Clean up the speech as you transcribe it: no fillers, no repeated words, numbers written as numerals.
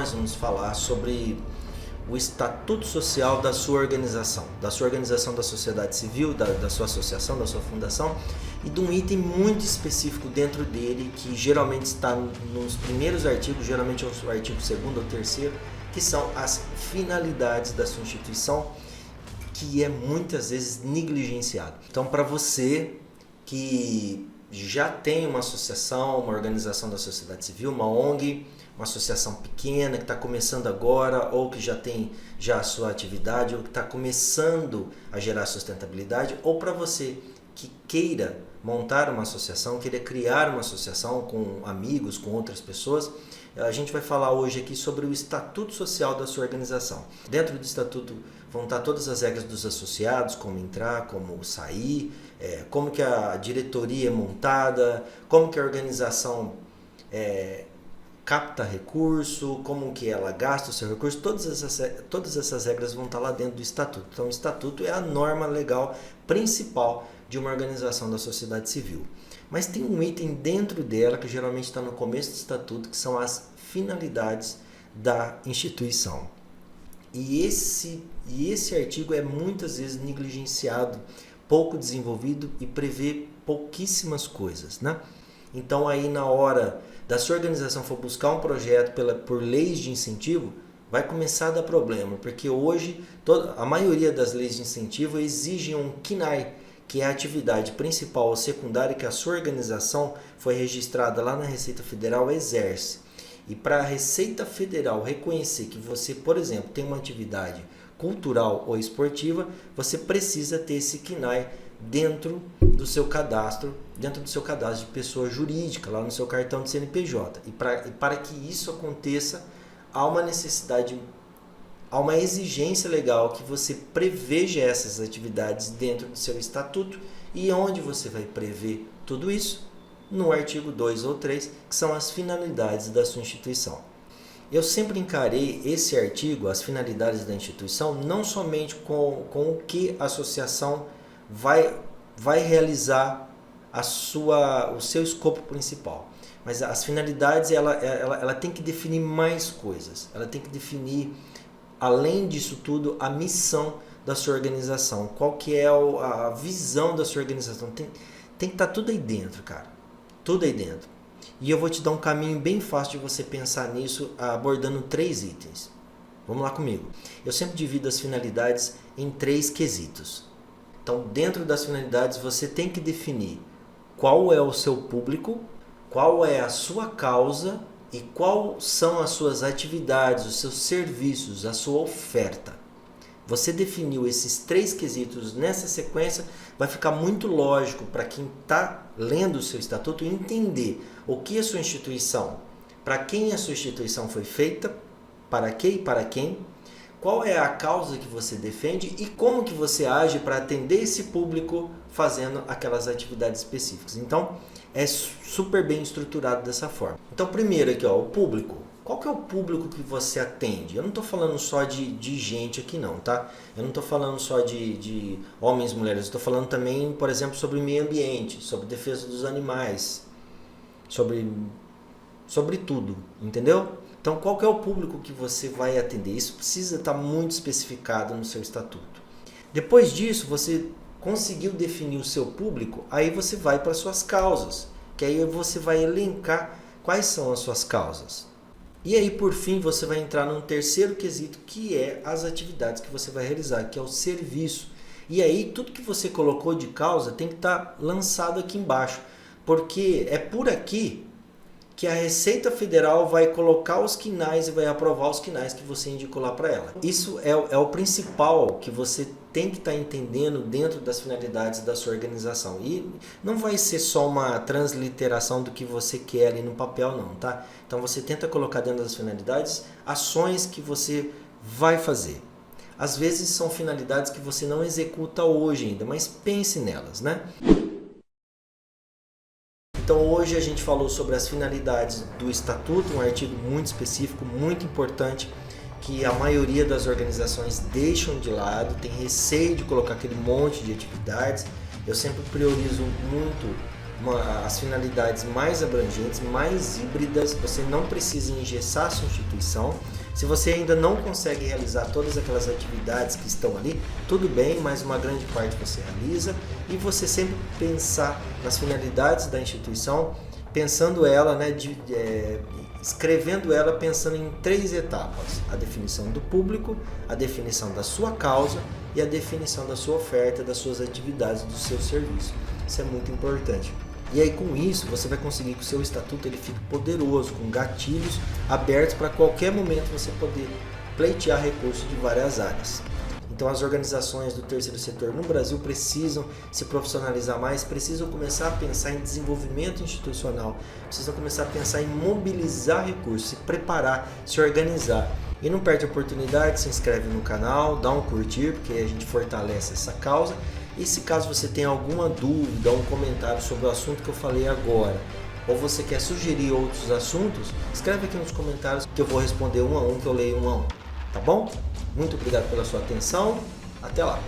nós vamos falar sobre o estatuto social da sua organização da sociedade civil, da sua associação, da sua fundação, e de um item muito específico dentro dele, que geralmente está nos primeiros artigos, geralmente é o artigo 2º ou 3º, que são as finalidades da sua instituição, que é muitas vezes negligenciado. Então, para você que já tem uma associação, uma organização da sociedade civil, uma ONG, uma associação pequena que está começando agora, ou que já tem a sua atividade, ou que está começando a gerar sustentabilidade, ou para você que queira montar uma associação, queira criar uma associação com amigos, com outras pessoas, a gente vai falar hoje aqui sobre o estatuto social da sua organização. Dentro do estatuto vão estar todas as regras dos associados, como entrar, como sair, como que a diretoria é montada, como que a organização capta recurso, como que ela gasta o seu recurso, todas essas regras vão estar lá dentro do estatuto. Então o estatuto é a norma legal principal de uma organização da sociedade civil. Mas tem um item dentro dela que geralmente está no começo do estatuto, que são as finalidades da instituição. E esse artigo é muitas vezes negligenciado, pouco desenvolvido e prevê pouquíssimas coisas, né? Então aí na hora da sua organização for buscar um projeto por leis de incentivo, vai começar a dar problema, porque hoje a maioria das leis de incentivo exigem um CNAE, que é a atividade principal ou secundária que a sua organização foi registrada lá na Receita Federal exerce. E para a Receita Federal reconhecer que você, por exemplo, tem uma atividade cultural ou esportiva, você precisa ter esse CNAE dentro do seu cadastro de pessoa jurídica, lá no seu cartão de CNPJ. E para que isso aconteça, há uma necessidade, há uma exigência legal que você preveja essas atividades dentro do seu estatuto. E onde você vai prever tudo isso? No artigo 2 ou 3, que são as finalidades da sua instituição. Eu sempre encarei esse artigo, as finalidades da instituição, não somente com o que a associação vai realizar o seu escopo principal, mas as finalidades ela tem que definir mais coisas, ela tem que definir, além disso tudo, a missão da sua organização, qual que é a visão da sua organização, tem que estar tudo aí dentro, cara, tudo aí dentro. E eu vou te dar um caminho bem fácil de você pensar nisso, abordando 3 itens. Vamos lá comigo. Eu sempre divido as finalidades em 3 quesitos. Então, dentro das finalidades, você tem que definir qual é o seu público, qual é a sua causa e quais são as suas atividades, os seus serviços, a sua oferta. Você definiu esses 3 quesitos nessa sequência, vai ficar muito lógico para quem está lendo o seu estatuto entender o que a sua instituição, para quem a sua instituição foi feita, para quê e para quem, qual é a causa que você defende e como que você age para atender esse público fazendo aquelas atividades específicas. Então, é super bem estruturado dessa forma. Então, primeiro aqui, o público. Qual que é o público que você atende? Eu não estou falando só de gente aqui não, tá? Eu não estou falando só de homens e mulheres. Eu estou falando também, por exemplo, sobre meio ambiente, sobre defesa dos animais, sobre tudo, entendeu? Então, qual que é o público que você vai atender? Isso precisa estar muito especificado no seu estatuto. Depois disso, você conseguiu definir o seu público, aí você vai para as suas causas, que aí você vai elencar quais são as suas causas. E aí, por fim, você vai entrar num 3º quesito, que é as atividades que você vai realizar, que é o serviço. E aí, tudo que você colocou de causa tem que estar lançado aqui embaixo, porque é por aqui que a Receita Federal vai colocar os CNAEs e vai aprovar os CNAEs que você indicou lá para ela. Isso é o principal que você tem que estar entendendo dentro das finalidades da sua organização. E não vai ser só uma transliteração do que você quer ali no papel não, tá? Então você tenta colocar dentro das finalidades ações que você vai fazer. Às vezes são finalidades que você não executa hoje ainda, mas pense nelas, né? Então hoje a gente falou sobre as finalidades do estatuto, um artigo muito específico, muito importante, que a maioria das organizações deixam de lado, tem receio de colocar aquele monte de atividades. Eu sempre priorizo muito as finalidades mais abrangentes, mais híbridas. Você não precisa engessar a sua instituição. Se você ainda não consegue realizar todas aquelas atividades que estão ali, tudo bem, mas uma grande parte você realiza. E você sempre pensar nas finalidades da instituição, pensando ela, né, escrevendo ela pensando em 3 etapas: a definição do público, a definição da sua causa e a definição da sua oferta, das suas atividades, do seu serviço. Isso é muito importante. E aí, com isso, você vai conseguir que o seu estatuto ele fique poderoso, com gatilhos abertos para qualquer momento você poder pleitear recursos de várias áreas. Então, as organizações do terceiro setor no Brasil precisam se profissionalizar mais, precisam começar a pensar em desenvolvimento institucional, precisam começar a pensar em mobilizar recursos, se preparar, se organizar. E não perde a oportunidade, se inscreve no canal, dá um curtir, porque a gente fortalece essa causa. E se caso você tenha alguma dúvida, um comentário sobre o assunto que eu falei agora, ou você quer sugerir outros assuntos, escreve aqui nos comentários que eu vou responder um a um, que eu leio um a um. Tá bom? Muito obrigado pela sua atenção. Até lá!